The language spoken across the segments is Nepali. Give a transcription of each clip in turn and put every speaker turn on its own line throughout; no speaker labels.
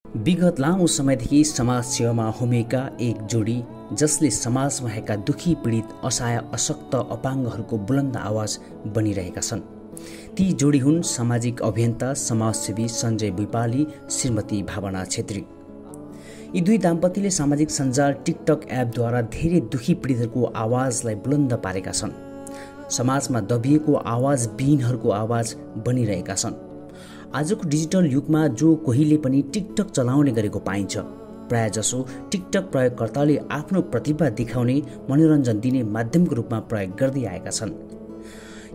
विगत लामो समयदेखि समाज सेवामा होमिएका एक जोडी जसले समाजमा भएका दुखी पीडित असहाय अशक्त अपाङ्गहरूको बुलन्द आवाज बनिरहेका छन्। ती जोडी हुन् सामाजिक अभियन्ता समाजसेवी सञ्जय भुइपाली, श्रीमती भावना छेत्री। यी दुई दाम्पतिले सामाजिक सञ्जाल टिकटक एपद्वारा धेरै दुखी पीडितहरूको आवाजलाई बुलन्द पारेका छन्। समाजमा दबिएको आवाज विहीनहरूको आवाज बनिरहेका छन्। आजको डिजिटल युगमा जो कोहीले पनि टिकटक चलाउने गरेको पाइन्छ। प्रायःजसो टिकटक प्रयोगकर्ताले आफ्नो प्रतिभा देखाउने, मनोरञ्जन दिने माध्यमको रूपमा प्रयोग गर्दै आएका छन्।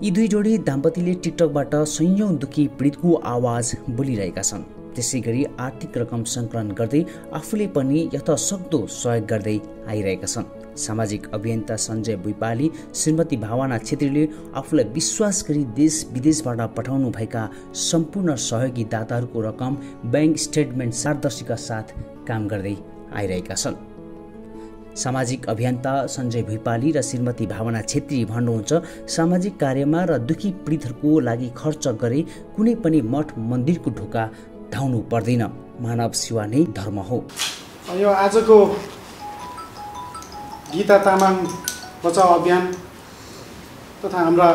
यी दुई जोडी दाम्पतिले टिकटकबाट सयौं दुखी पीडितको आवाज बोलिरहेका छन्। त्यसैगरी आर्थिक रकम सङ्कलन गर्दै आफूले पनि यथासक्दो सहयोग गर्दै आइरहेका छन्। सामाजिक अभियन्ता सञ्जय भुइपाली, श्रीमती भावना छेत्रीले आफूलाई विश्वास गरी देश विदेशबाट पठाउनु भएका सम्पूर्ण सहयोगी दाताहरूको रकम बैंक स्टेटमेन्ट पारदर्शिताका साथ काम गर्दै आइरहेका छन्। सामाजिक अभियन्ता सञ्जय भुइपाली र श्रीमती भावना छेत्री भन्नुहुन्छ, सामाजिक कार्यमा र दुखी पीडितहरूको लागि खर्च गरे कुनै पनि मठ मन्दिरको ढोका धाउनु पर्दैन। मानव सेवा नै धर्म हो।
यो आजको गीता तामाङ बचाउ अभियान तथा हाम्रा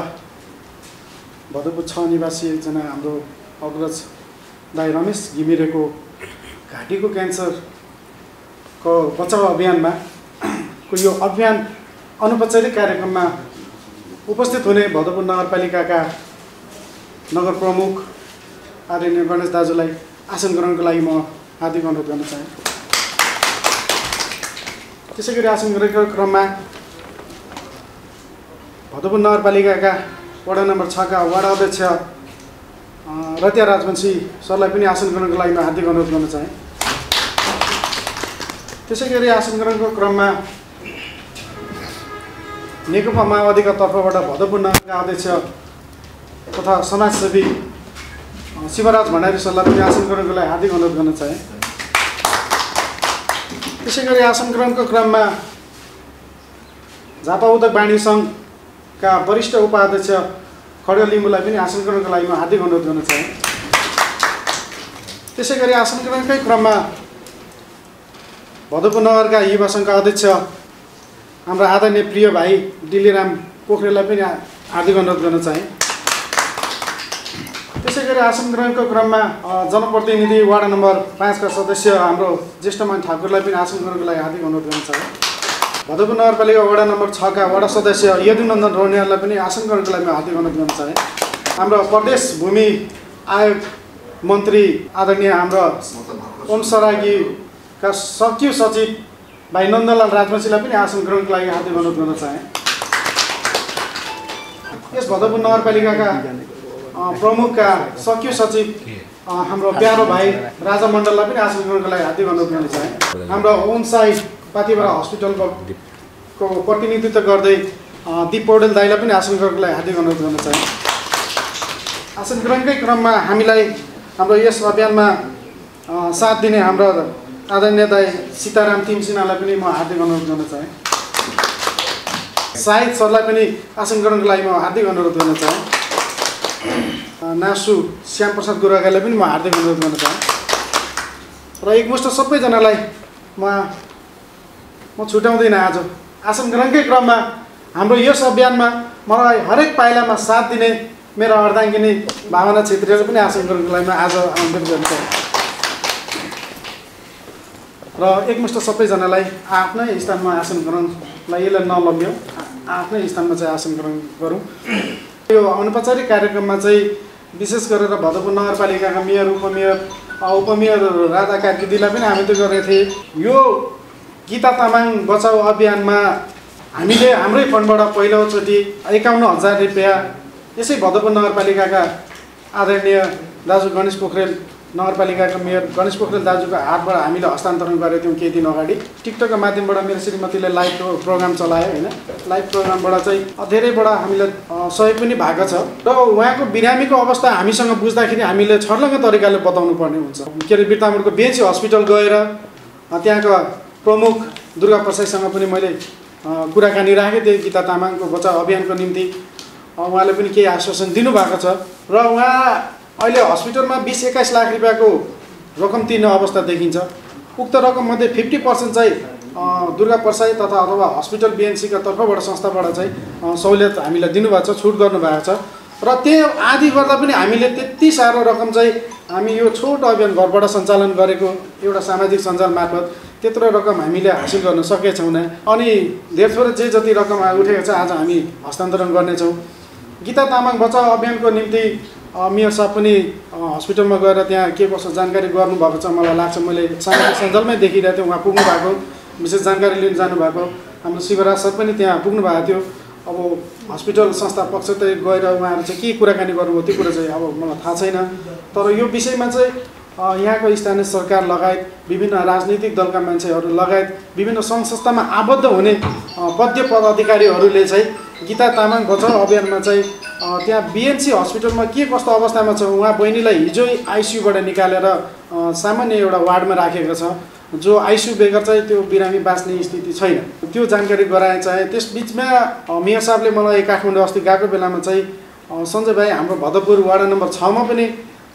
भदौपुर 6 निवासी एकजना हाम्रो अग्रज दाइ रमेश घिमिरेको घाँटीको क्यान्सरको बचाउ अभियानमा यो अभियान अनौपचारिक कार्यक्रममा उपस्थित हुने भदौपुर नगरपालिकाका नगर प्रमुख आदरणीय गणेश दाजुलाई आसन ग्रहणको लागि म हार्दिक अनुरोध गर्न चाहे। त्यसैगरी आसन ग्रहणको क्रममा भदौपुर नगरपालिकाका वडा नम्बर 6 का वडा अध्यक्ष रतिया राजवंशी सरलाई पनि आसन ग्रहणको लागि म हार्दिक अनुरोध गर्न चाहे। त्यसैगरी आसन ग्रहणको क्रममा नेकपा माओवादीका तर्फबाट भदौपुर नगरका अध्यक्ष तथा समाजसेवी शिवराज भण्डारी सरलाई पनि आसन ग्रहणको लागि हार्दिक अनुरोध गर्न चाहे। त्यसैगरी आसन ग्रहणको क्रममा झापा उद्योग वाणिज्य सङ्घका वरिष्ठ उपाध्यक्ष खड्ग लिम्बूलाई पनि आसन ग्रहणको लागि म हार्दिक अनुरोध गर्न चाहे। त्यसैगरी आसन ग्रहणकै क्रममा भदौपुर नगरका युवा सङ्घका अध्यक्ष हाम्रा आदरणीय प्रिय भाइ डिलिराम पोखरेललाई पनि हार्दिक अनुरोध गर्न चाहे। त्यसैगरी आसन ग्रहणको क्रममा जनप्रतिनिधि वार्ड नम्बर 5 का सदस्य हाम्रो ज्येष्ठमान ठाकुरलाई पनि आसन ग्रहणको लागि हार्दिक अनुरोध गर्न चाहे। भदौपुर नगरपालिका वडा नम्बर 6 का वडा सदस्य यदुनन्दन रौनियालाई पनि आसन ग्रहणको लागि हार्दिक अनुरोध गर्न चाहे। हाम्रो प्रदेश भूमि आयोग मन्त्री आदरणीय हाम्रो ओम सरागीका सचिव भाइ नन्दलाल राजवंशीलाई पनि आसन ग्रहणको लागि हार्दिक अनुरोध गर्न चाहे। यस भदौपुर नगरपालिकाका प्रमुखका सचिव हाम्रो प्यारो भाइ राजा मण्डललाई पनि आसन ग्रहणको लागि हार्दिक अनुरोध गर्न चाहे। हाम्रो ओनसाई पातिबारा हस्पिटलको प्रतिनिधित्व गर्दै दिप पौडेल दाइलाई पनि आसन ग्रहणको लागि हार्दिक अनुरोध गर्न चाहे। आसन ग्रहणकै क्रममा हामीलाई हाम्रो यस अभियानमा साथ दिने हाम्रो आदरणीय दाइ सीताराम तिमसिनालाई पनि म हार्दिक अनुरोध गर्न चाहे। साहिद सरलाई पनि आसन ग्रहणको लागि म हार्दिक अनुरोध गर्न चाहे। नासु श्याम प्रसाद गुरुगाईलाई पनि म हार्दिक अनुरोध गर्न चाहे। र एकमुष्ट सबैजनालाई म छुट्याउँदिनँ। आज आसन ग्रहणकै क्रममा हाम्रो यस अभियानमा मलाई हरेक पाइलामा साथ दिने मेरो अर्धाङ्गिनी भावना छेत्रीले पनि आसन ग्रहणको लागि आज आमन्त्रित गर्न चाहे। र एकमुष्ट सबैजनालाई आफ्नै स्थानमा आसन ग्रहणलाई यसलाई नलम्ब्यौँ, आफ्नै स्थानमा चाहिँ आसन ग्रहण गरौँ। यो अनौपचारिक कार्यक्रममा चाहिँ विशेष गरेर भदौपुर नगरपालिकाका मेयर उपमेयर राधा कार्कीदीलाई पनि आमन्त्रित गरेका थिए। यो गीता तामाङ बचाउ अभियानमा हामीले हाम्रै फन्डबाट पहिलोचोटि 51,000 रुपियाँ यसै भदौपुर नगरपालिकाका आदरणीय दाजु गणेश पोखरेल, नगरपालिकाका मेयर गणेश पोखरेल दाजुको हातबाट हामीले हस्तान्तरण गरेका थियौँ केही दिन अगाडि। टिकटकको माध्यमबाट मेरो श्रीमतीले लाइभ प्रोग्राम चलायो होइन। लाइभ प्रोग्रामबाट चाहिँ धेरैबाट हामीलाई सहयोग पनि भएको छ। र उहाँको बिरामीको अवस्था हामीसँग बुझ्दाखेरि हामीले छर्लङ्ग तरिकाले बताउनु पर्ने हुन्छ। के अरे बिर्तामोडको बेन्ची हस्पिटल गएर त्यहाँका प्रमुख दुर्गा प्रसाईसँग पनि मैले कुराकानी राखेँ त्यो गीता तामाङको बचाउ अभियानको निम्ति। उहाँले पनि केही आश्वासन दिनुभएको छ र उहाँ अहिले हस्पिटलमा 20-21 लाख रुपियाँको रकम तिर्ने अवस्था देखिन्छ। उक्त रकममध्ये 50% चाहिँ दुर्गा प्रसाई तथा अथवा हस्पिटल बिएनसीका तर्फबाट संस्थाबाट चाहिँ सहुलियत हामीलाई दिनुभएको छ, छुट गर्नुभएको छ र त्यो आदि गर्दा पनि हामीले त्यति साह्रो रकम चाहिँ हामी यो छोटो अभियान घरबाट सञ्चालन गरेको एउटा सामाजिक सञ्जाल मार्फत त्यत्रो रकम हामीले हासिल गर्न सकेका छैनौँ। अनि धेर थोरै जे जति रकम उठेको छ आज हामी हस्तान्तरण गर्नेछौँ। गीता तामाङ बचाउ अभियानको निम्ति मेयर साहब पनि हस्पिटलमा गएर त्यहाँ के कसो जानकारी गर्नुभएको छ मलाई लाग्छ। मैले सामाजिक सञ्जालमै देखिरहेको थिएँ, उहाँ पुग्नु भएको, विशेष जानकारी लिन जानुभएको। हाम्रो शिवराज सर पनि त्यहाँ पुग्नु भएको थियो। अब हस्पिटल संस्था पक्ष चाहिँ गएर उहाँहरू चाहिँ के कुराकानी गर्नुभयो त्यो कुरा चाहिँ अब मलाई थाहा छैन। तर यो विषयमा चाहिँ यहाँको स्थानीय सरकार लगायत विभिन्न राजनीतिक दलका मान्छेहरू लगायत विभिन्न सङ्घ संस्थामा आबद्ध हुने पद्य पदाधिकारीहरूले चाहिँ गीता तामाङ बचाउ अभियानमा चाहिँ त्यहाँ बिएनसी हस्पिटलमा के कस्तो अवस्थामा छ, उहाँ बहिनीलाई हिजो आइसियूबाट निकालेर सामान्य एउटा वार्डमा राखेको छ, जो आइसियू बेगर चाहिँ त्यो बिरामी बाँच्ने स्थिति छैन, त्यो जानकारी गराए चाहिँ। त्यस बिचमा मेयर साहबले मलाई काठमाडौँ अस्ति गएको बेलामा चाहिँ सञ्जय भाइ हाम्रो भदपुर वार्ड नम्बर 6 मा पनि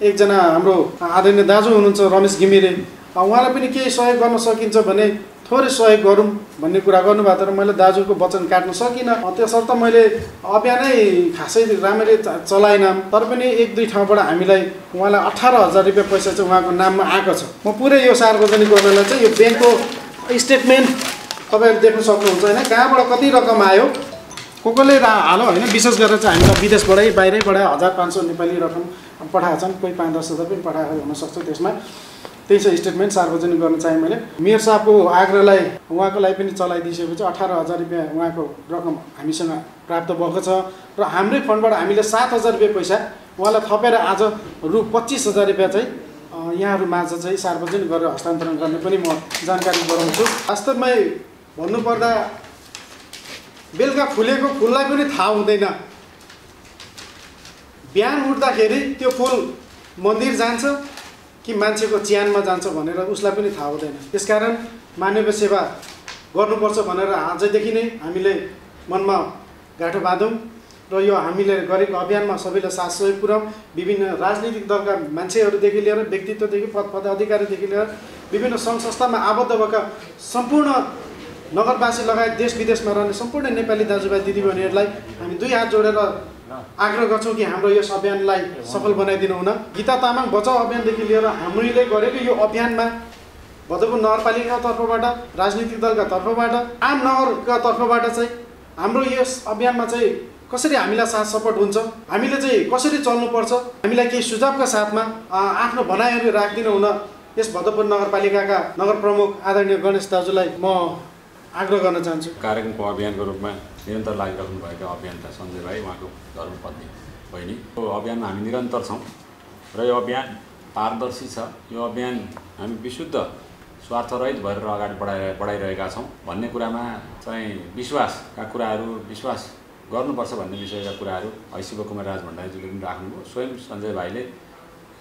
एकजना हाम्रो आदरणीय दाजु हुनुहुन्छ रमेश घिमिरे, उहाँलाई पनि केही सहयोग गर्न सकिन्छ भने थोरै सहयोग गरौँ भन्ने कुरा गर्नुभएको। तर मैले दाजुको वचन काट्न सकिनँ, त्यसर्थ मैले अभियानै खासै राम्ररी चलाइनँ। तर पनि 1-2 ठाउँबाट हामीलाई उहाँलाई 18,000 रुपियाँ पैसा चाहिँ उहाँको नाममा आएको छ। म पुरै यो सार्वजनिक गर्नलाई चाहिँ यो ब्याङ्कको स्टेटमेन्ट तपाईँहरू देख्न सक्नुहुन्छ होइन, कहाँबाट कति रकम आयो कसले हालो होइन। विशेष गरेर चाहिँ हामीलाई विदेशबाटै बाहिरैबाट 1,500 नेपाली रकम पठाएका छन्, कोही 5-10 हजार पनि पठाएको हुनसक्छ। त्यसमा त्यही छ स्टेटमेन्ट सार्वजनिक गर्न चाहे मैले। मेयर साहबको आग्रहलाई उहाँको लागि पनि चलाइदिइसकेपछि 18,000 रुपियाँ उहाँको रकम हामीसँग प्राप्त भएको छ र हाम्रै फन्डबाट हामीले 7,000 रुपियाँ पैसा उहाँलाई थपेर आज रु 25,000 रुपियाँ चाहिँ यहाँहरू माझ चाहिँ सार्वजनिक गरेर हस्तान्तरण गर्ने पनि म जानकारी गराउँछु। वास्तवमै भन्नुपर्दा बेलुका फुलेको फुललाई पनि थाहा हुँदैन, बिहान उठ्दाखेरि त्यो फुल मन्दिर जान्छ कि मान्छेको च्यानमा जान्छ भनेर उसलाई पनि थाहा हुँदैन। त्यसकारण मानवीय सेवा गर्नुपर्छ भनेर आजदेखि नै हामीले मनमा गाँठो बाँधौँ र यो हामीले गरेको अभियानमा सबैलाई साथ सहयोग पुर्याउँ। विभिन्न राजनीतिक दलका मान्छेहरूदेखि लिएर व्यक्तित्वदेखि पदाधिकारीदेखि लिएर विभिन्न सङ्घ संस्थामा आबद्ध भएका सम्पूर्ण नगरवासी लगायत देश विदेशमा रहने सम्पूर्ण नेपाली दाजुभाइ दिदीबहिनीहरूलाई हामी 2 हात जोडेर आग्रह गर्छौँ कि हाम्रो यस अभियानलाई सफल बनाइदिनु हुन। गीता तामाङ बचाउ अभियानदेखि लिएर हामीले गरेको यो अभियानमा भदपुर नगरपालिकाको तर्फबाट, राजनीतिक दलका तर्फबाट, आम नगरका तर्फबाट चाहिँ हाम्रो यस अभियानमा चाहिँ कसरी हामीलाई साथ सपोर्ट हुन्छ, हामीले चाहिँ कसरी चल्नुपर्छ, हामीलाई केही सुझावका साथमा आफ्नो भनाइहरू राखिदिनु हुन यस भदपुर नगरपालिकाका नगर प्रमुख आदरणीय गणेश दाजुलाई म आग्रह गर्न चाहन्छु।
कार्यक्रमको अभियानको रूपमा निरन्तर लागिरहनु भएको अभियन्ता सञ्जय भाइ, उहाँको धर्मपत्नी बहिनी, यो अभियानमा हामी निरन्तर छौँ र यो अभियान पारदर्शी छ। यो अभियान हामी विशुद्ध स्वार्थरहित भएर अगाडि बढाइरहेका छौँ भन्ने कुरामा चाहिँ विश्वासका कुराहरू, विश्वास गर्नुपर्छ भन्ने विषयका कुराहरू शिव कुमार राज भण्डारीजीले पनि राख्नुभयो। स्वयं सञ्जय भाइले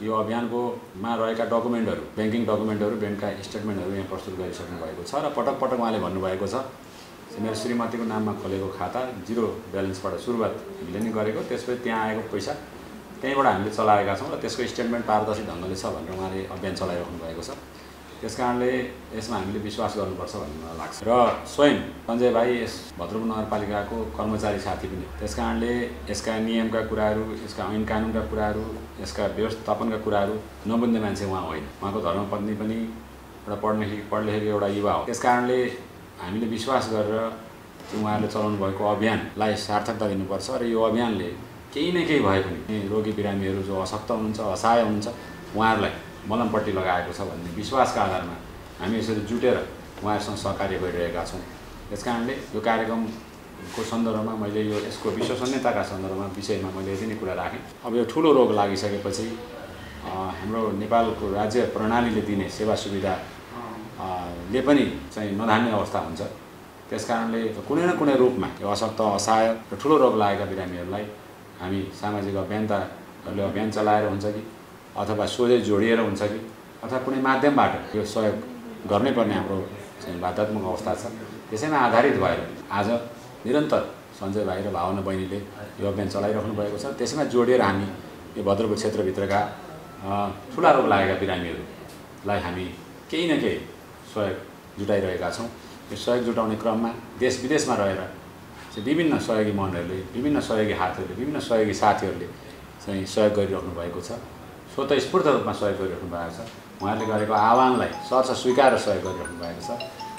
यो अभियानकोमा रहेका डकुमेन्टहरू, ब्याङ्किङ डकुमेन्टहरू, ब्याङ्कका स्टेटमेन्टहरू यहाँ प्रस्तुत गरिसक्नु भएको छ र पटक पटक उहाँले भन्नुभएको छ मेरो श्रीमतीको नाममा खोलेको खाता 0 ब्यालेन्सबाट सुरुवात हामीले नै गरेको, त्यसपछि त्यहाँ आएको पैसा त्यहीँबाट हामीले चलाएका छौँ र त्यसको स्टेटमेन्ट पारदर्शी ढङ्गले छ भनेर उहाँले अभियान चलाइराख्नु भएको छ। त्यस कारणले यसमा हामीले विश्वास गर्नुपर्छ भन्ने मलाई लाग्छ र स्वयं सञ्जय भाइ यस भद्रपुर नगरपालिकाको कर्मचारी साथी पनि। त्यस कारणले यसका नियमका कुराहरू, यसका ऐन कानुनका कुराहरू, यसका व्यवस्थापनका कुराहरू नबुझ्ने मान्छे उहाँ होइन। उहाँको धर्मपत्नी पनि एउटा पढलेखेको एउटा युवा हो। त्यस कारणले हामीले विश्वास गरेर उहाँहरूले चलाउनु भएको अभियानलाई सार्थकता दिनुपर्छ र यो अभियानले केही न केही भए पनि रोगी बिरामीहरू जो अशक्त हुनुहुन्छ, असहाय हुनुहुन्छ, उहाँहरूलाई मलमपट्टि लगाएको छ भन्ने विश्वासका आधारमा हामी यसरी जुटेर उहाँहरूसँग सहकार्य गरिरहेका छौँ। त्यस कारणले यो कार्यक्रमको सन्दर्भमा मैले यसको विश्वसनीयताका सन्दर्भमा विषयमा मैले यति नै कुरा राखेँ। अब यो ठुलो रोग लागिसकेपछि हाम्रो नेपालको राज्य प्रणालीले दिने सेवा सुविधा ले पनि चाहिँ नधान्ने अवस्था हुन्छ। त्यस कारणले कुनै न कुनै रूपमा यो अशक्त, असहाय र ठुलो रोग लागेका बिरामीहरूलाई हामी सामाजिक अभियन्ताहरूले अभियान चलाएर हुन्छ कि अथवा सोझै जोडिएर हुन्छ कि अथवा कुनै माध्यमबाट यो सहयोग गर्नै पर्ने हाम्रो चाहिँ बाध्यात्मक अवस्था छ। त्यसैमा आधारित भएर आज निरन्तर सञ्जय भाइ र भावना बहिनीले यो अभियान चलाइराख्नु भएको छ। त्यसैमा जोडिएर हामी यो भद्रपुर क्षेत्रभित्रका ठुला रोग लागेका बिरामीहरू लाई हामी केही न केही सहयोग जुटाइरहेका छौँ। यो सहयोग जुटाउने क्रममा देश विदेशमा रहेर चाहिँ विभिन्न सहयोगी मनहरूले, विभिन्न सहयोगी हातहरूले, विभिन्न सहयोगी साथीहरूले चाहिँ सहयोग गरिराख्नु भएको छ। स्वतस्फूर्त रूपमा सहयोग गरिराख्नु भएको छ। उहाँहरूले गरेको आह्वानलाई सहर्ष स्वीकारेर सहयोग गरिराख्नु भएको छ।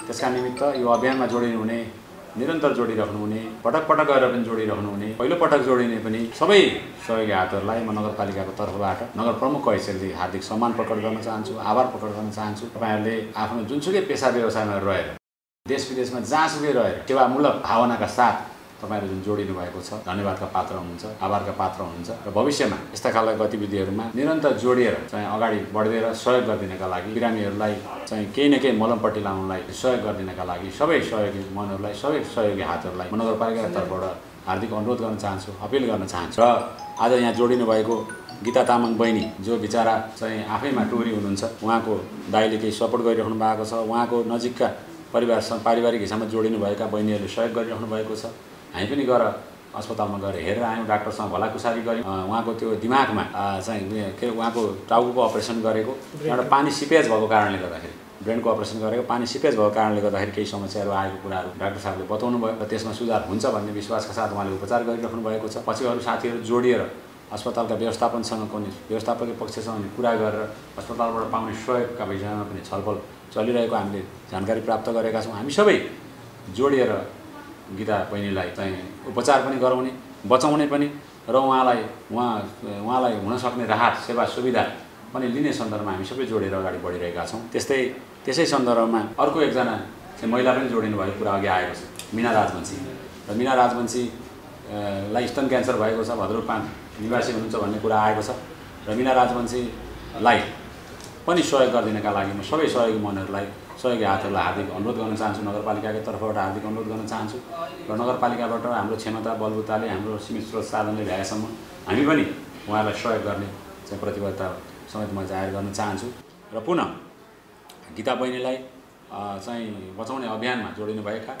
त्यसका निमित्त यो अभियानमा जोडिनु हुने, निरन्तर जोडिराख्नु हुने, पटक पटक गएर पनि जोडिराख्नु हुने, पहिलोपटक जोडिने पनि सबै सहयोगी हातहरूलाई म नगरपालिकाको तर्फबाट नगर प्रमुखको हैसियतले हार्दिक सम्मान प्रकट गर्न चाहन्छु, आभार प्रकट गर्न चाहन्छु। तपाईँहरूले आफ्नो जुनसुकै पेसा व्यवसायमा रहेर, देश विदेशमा जहाँसुकै रहेर सेवामूलक भावनाका साथ तपाईँहरू जुन जोडिनु भएको छ, धन्यवादका पात्र हुनुहुन्छ, आभारका पात्र हुनुहुन्छ र भविष्यमा यस्ता खालका गतिविधिहरूमा निरन्तर जोडिएर चाहिँ अगाडि बढ्दै सहयोग गरिदिनका लागि, बिरामीहरूलाई चाहिँ केही न केही मलमपट्टि लाउनलाई सहयोग गरिदिनका लागि सबै सहयोगी मनहरूलाई, सबै सहयोगी हातहरूलाई म नगरपालिकाको तर्फबाट हार्दिक अनुरोध गर्न चाहन्छु, अपिल गर्न चाहन्छु। र आज यहाँ जोडिनु भएको गीता तामाङ बहिनी जो बिचरा चाहिँ आफैमा टोरी हुनुहुन्छ, उहाँको दाइले केही सपोर्ट गरिराख्नु भएको छ। उहाँको नजिकका परिवारसँग पारिवारिक हिसाबमा जोडिनु भएका बहिनीहरूले सहयोग गरिराख्नु भएको छ। हामी पनि गएर अस्पतालमा गएर हेरेर आयौँ, डाक्टरसँग भलाकुसारी गऱ्यौँ। उहाँको त्यो दिमागमा चाहिँ के उहाँको टाउको अपरेसन गरेको एउटा पानी सिपेज भएको कारणले गर्दाखेरि, ब्रेनको अपरेसन गरेको पानी सिपेज भएको कारणले गर्दाखेरि केही समस्याहरू आएको कुराहरू डाक्टर साहबले बताउनु भयो र त्यसमा सुधार हुन्छ भन्ने विश्वासका साथ उहाँले उपचार गरिराख्नु भएको छ। पछि अरू साथीहरू जोडिएर अस्पतालका व्यवस्थापनसँग पनि, व्यवस्थापकीय पक्षसँग कुरा गरेर अस्पतालबाट पाउने सहयोगका विषयमा पनि छलफल चलिरहेको हामीले जानकारी प्राप्त गरेका छौँ। हामी सबै जोडिएर गीता बहिनीलाई चाहिँ उपचार पनि गराउने, बचाउने पनि र उहाँलाई हुनसक्ने राहत सेवा सुविधा पनि लिने सन्दर्भमा हामी सबै जोडेर अगाडि बढिरहेका छौँ। त्यसै सन्दर्भमा अर्को एकजना चाहिँ महिला पनि जोडिनु भएको कुरा अघि आएको छ, मीना राजवंशी। र मीना राजवंशीलाई स्तन क्यान्सर भएको छ, भद्रपान निवासी हुनुहुन्छ भन्ने कुरा आएको छ। र मीना राजवंशीलाई पनि सहयोग गरिदिनका लागि म सबै सहयोगी मनहरूलाई, सहयोगी हातहरूलाई हार्दिक अनुरोध गर्न चाहन्छु। नगरपालिकाको तर्फबाट हार्दिक अनुरोध गर्न चाहन्छु र नगरपालिकाबाट हाम्रो क्षमता बलबुताले, हाम्रो सीमित स्रोत साधनले भ्याएसम्म हामी पनि उहाँलाई सहयोग गर्ने चाहिँ प्रतिबद्धता समेत म जाहेर गर्न चाहन्छु। र पुनः गीता बहिनीलाई चाहिँ बचाउने अभियानमा जोडिनुभएका,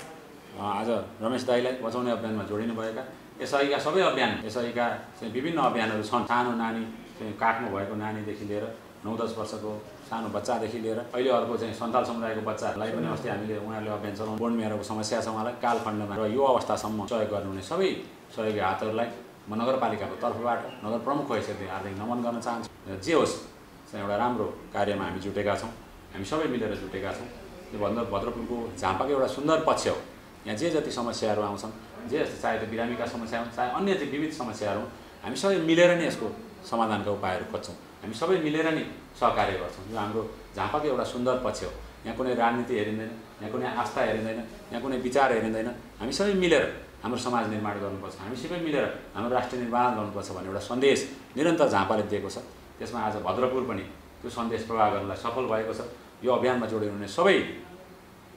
आज रमेश दाईलाई बचाउने अभियानमा जोडिनुभएका, एसआईका सबै अभियान, एसआईका चाहिँ विभिन्न अभियानहरू छन्। सानो नानी चाहिँ काखमा भएको नानीदेखि लिएर 9-10 वर्षको सानो बच्चादेखि लिएर अहिले अर्को चाहिँ सन्ताल समुदायको बच्चाहरूलाई पनि अस्ति हामीले उहाँहरूले अभियान चलाउनु, बोन मेरोको समस्या छ उहाँलाई कालखण्डमा र यो अवस्थासम्म सहयोग गर्नुहुने सबै सहयोगी हातहरूलाई म नगरपालिकाको तर्फबाट नगर प्रमुखको हैसियतले हार्दिक नमन गर्न चाहन्छु। जे होस् चाहिँ एउटा राम्रो कार्यमा हामी जुटेका छौँ, हामी सबै मिलेर जुटेका छौँ। यो भद्रपुरको झापाको एउटा सुन्दर पक्ष हो। यहाँ जे जति समस्याहरू आउँछन्, जे चाहे त्यो बिरामीका समस्या हुन्, चाहे अन्य चाहिँ विविध समस्याहरू हुन्, हामी सबै मिलेर नै यसको समाधानका उपायहरू खोज्छौँ। हामी सबै मिलेर नै सहकार्य गर्छौँ। यो हाम्रो झापाको एउटा सुन्दर पक्ष हो। यहाँ कुनै राजनीति हेरिँदैन, यहाँ कुनै आस्था हेरिँदैन, यहाँ कुनै विचार हेरिँदैन। हामी सबै मिलेर हाम्रो समाज निर्माण गर्नुपर्छ, हामी सबै मिलेर हाम्रो राष्ट्र निर्माण गर्नुपर्छ भन्ने एउटा सन्देश निरन्तर झापाले दिएको छ। त्यसमा आज भद्रपुर पनि त्यो सन्देश प्रवाह गर्नलाई सफल भएको छ। यो अभियानमा जोडिनुहुने सबै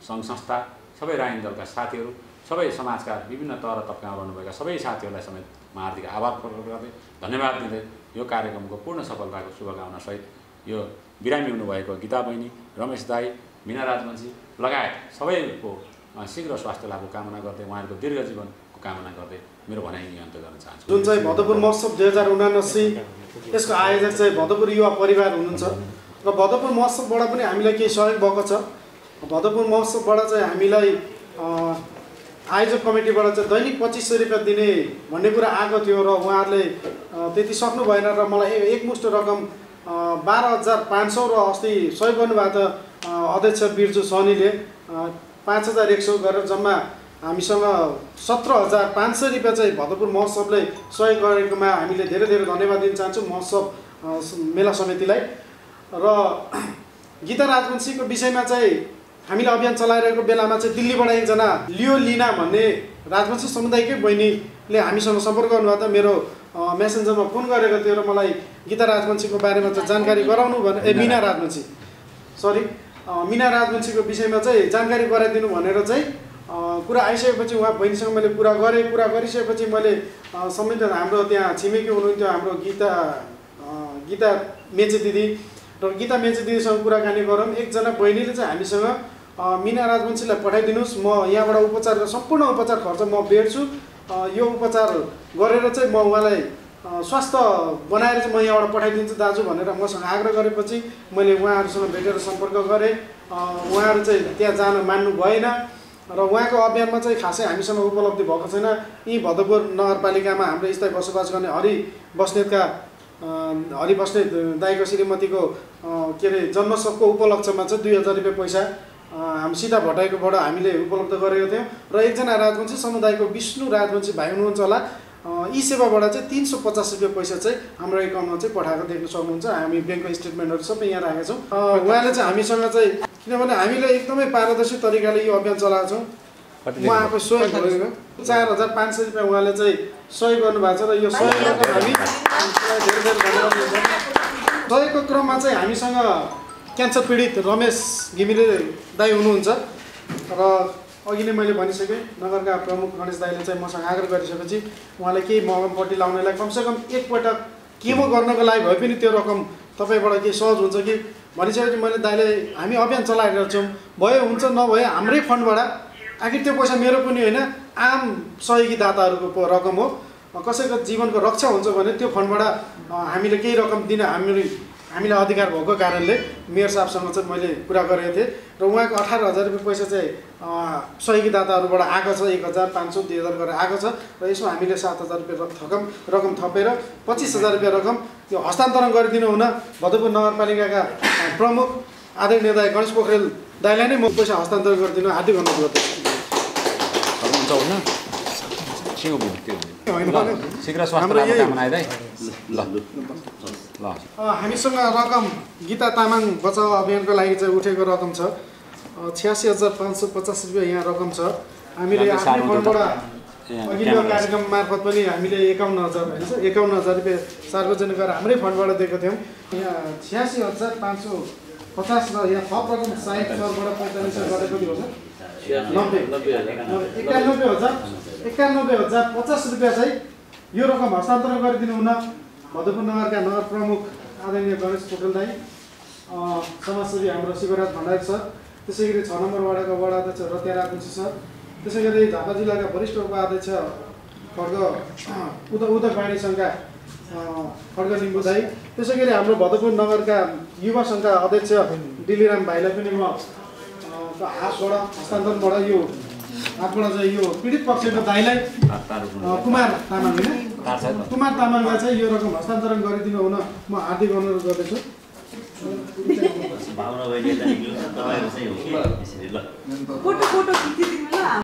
सङ्घ संस्था, सबै राजनीतिक दलका साथीहरू, सबै समाजका विभिन्न तह र तब्कामा रहनुभएका सबै साथीहरूलाई समेत म हार्दिक आभार प्रकट गर्दै धन्यवाद दिँदै यो कार्यक्रमको पूर्ण सफलताको शुभकामनासहित यो बिरामी हुनुभएको गीता बहिनी, रमेश दाई, मीना राजवंशी लगायत सबैको शीघ्र स्वास्थ्य लाभको कामना गर्दै, उहाँहरूको दीर्घ जीवनको कामना गर्दै मेरो भनाइ यही अन्त्य गर्न चाहन्छु।
जुन चाहिँ भदपुर महोत्सव 2079 यसको आयोजक चाहिँ भदपुर युवा परिवार हुनुहुन्छ र भदपुर महोत्सवबाट पनि हामीलाई केही सहयोग भएको छ। भदपुर महोत्सवबाट चाहिँ हामीलाई आयोजक कमिटीबाट चाहिँ दैनिक 2500 रुपियाँ दिने भन्ने कुरा आएको थियो र उहाँहरूले त्यति सक्नु भएन र मलाई एकमुष्ट रकम 12,500 र अस्ति सहयोग गर्नुभएको थियो अध्यक्ष बिर्जु सनीले 5,100 गरेर जम्मा हामीसँग 17,500 रुपियाँ चाहिँ भदपुर महोत्सवले सहयोग गरेकोमा हामीले धेरै धेरै धन्यवाद दिन चाहन्छु महोत्सव मेला समितिलाई। र गीता राजवंशीको विषयमा चाहिँ हामीले अभियान चलाइरहेको बेलामा चाहिँ दिल्लीबाट एकजना लियोलिना भन्ने राजवंशी समुदायकै बहिनीले हामीसँग सम्पर्क गर्नुभएको थियो। मेरो मेसेन्जरमा फोन गरेको थियो र मलाई गीता राजवंशीको बारेमा चाहिँ जानकारी गराउनु भने मीना राजवंशी मीना राजवंशीको विषयमा चाहिँ जानकारी गराइदिनु भनेर चाहिँ कुरा आइसकेपछि उहाँ बहिनीसँग मैले कुरा गरिसकेपछि मैले संविधान हाम्रो त्यहाँ छिमेकी हुनुहुन्थ्यो हाम्रो गीता मेचे दिदी र गीता मेचे दिदीसँग कुराकानी गरौँ। एकजना बहिनीले चाहिँ हामीसँग मीना राजवंशीलाई पठाइदिनुहोस्, म यहाँबाट उपचार सम्पूर्ण उपचार खर्च म बेर्छु, यो उपचार गरेर चाहिँ म उहाँलाई स्वास्थ्य बनाएर चाहिँ म यहाँबाट पठाइदिन्छु दाजु भनेर मसँग आग्रह गरेपछि मैले उहाँहरूसँग भेटेर सम्पर्क गरेँ। उहाँहरू चाहिँ त्यहाँ जान मान्नु भएन र उहाँको अभियानमा चाहिँ खासै हामीसँग उपलब्धि भएको छैन। यी भदौपुर नगरपालिकामा हाम्रो स्थायी बसोबास गर्ने हरि बस्नेत दाइको श्रीमतीको के अरे जन्मोत्सवको उपलक्ष्यमा चाहिँ 2000 रुपियाँ पैसा हामी सीता भट्टाइकोबाट हामीले उपलब्ध गरेको थियौँ र एकजना राजवंशी समुदायको विष्णु राजवंशी भाइ हुनुहुन्छ होला, यी सेवाबाट चाहिँ 350 रुपियाँ पैसा चाहिँ हाम्रो एकाउन्टमा चाहिँ पठाएको देख्न सक्नुहुन्छ। हामी ब्याङ्कको स्टेटमेन्टहरू सबै यहाँ राखेका छौँ। उहाँले चाहिँ हामीसँग चाहिँ किनभने हामीले एकदमै पारदर्शी तरिकाले यो अभियान चलाएको छौँ। म आफै सहयोग गरेको 4500 रुपियाँ उहाँले चाहिँ सहयोग गर्नुभएको छ र यो सहयोग हामी धेरै धन्यवाद दिन्छौँ। सहयोगको क्रममा चाहिँ हामीसँग क्यान्सर पीडित रमेश घिमिरे दाई हुनुहुन्छ र अघि नै मैले भनिसकेँ नगरका प्रमुख गणेश दाईले चाहिँ मसँग आग्रह गरिसकेपछि उहाँले केही मगमपट्टि लाउनेलाई कमसेकम एकपटक केमो गर्नको लागि भए पनि त्यो रकम तपाईँबाट केही सहज हुन्छ कि भनिसकेपछि मैले दाइले हामी अभियान चलाइरहेको छौँ, भयो हुन्छ नभए हाम्रै फन्डबाट, आखिर त्यो पैसा मेरो पनि होइन आम सहयोगी दाताहरूको रकम हो, कसैको जीवनको रक्षा हुन्छ भने त्यो फन्डबाट हामीले केही रकम दिन हामीलाई अधिकार भएको कारणले मेयर साहबसँग चाहिँ मैले कुरा गरेको थिएँ र उहाँको 18,000 रुपियाँ पैसा चाहिँ सहयोगी दाताहरूबाट आएको छ, 1,500 2,000 गरेर आएको छ र यसमा हामीले 7,000 रुपियाँ रकम थपेर 25,000 रुपियाँ रकम यो हस्तान्तरण गरिदिनु हुन भदौपुर नगरपालिकाका प्रमुख आदरणीय दाइ गणेश पोखरेल दाइलाई नै म पैसा हस्तान्तरण गरिदिनु हार्दिक अनुरोध गर्दछु। हामीसँग रकम गीता तामाङ बचाउ अभियानको लागि चाहिँ उठेको रकम छ 86,550 रुपियाँ यहाँ रकम छ। हामीले आफ्नै फन्डबाट अघिल्लो कार्यक्रम मार्फत पनि हामीले 51,000 रुपियाँ सार्वजनिक गरेर हाम्रै फन्डबाट दिएको थियौँ। यहाँ 86,550 र यहाँ थप रकम साहित्य सरबाट 45 गरेर पनि हुन्छ 91,050 रुपियाँ चाहिँ यो रकम हस्तान्तरण गरिदिनु हुन भदौपुर नगरका नगर प्रमुख आदरणीय गणेश पोखरेल दाई, समाजसेवी हाम्रो शिवराज भण्डारी सर, त्यसै गरी 6 नम्बर वार्डका वडा अध्यक्ष रत्या राजवंशी सर, त्यसै गरी झापा जिल्लाका वरिष्ठ उपाध्यक्ष उदक वाणी सङ्घका खड्ग लिम्बू दाई, त्यसै गरी हाम्रो भदौपुर नगरका युवा सङ्घका अध्यक्ष दिलीराम भाइलाई पनि म हातबाट हस्तान्तरणबाट यो हातबाट चाहिँ यो पीडित पक्षको दाइलाई कुमार तामाङलाई चाहिँ यो रकम हस्तान्तरण गरिदिनु हुन म हार्दिक अनुरोध गर्दछु।
भावना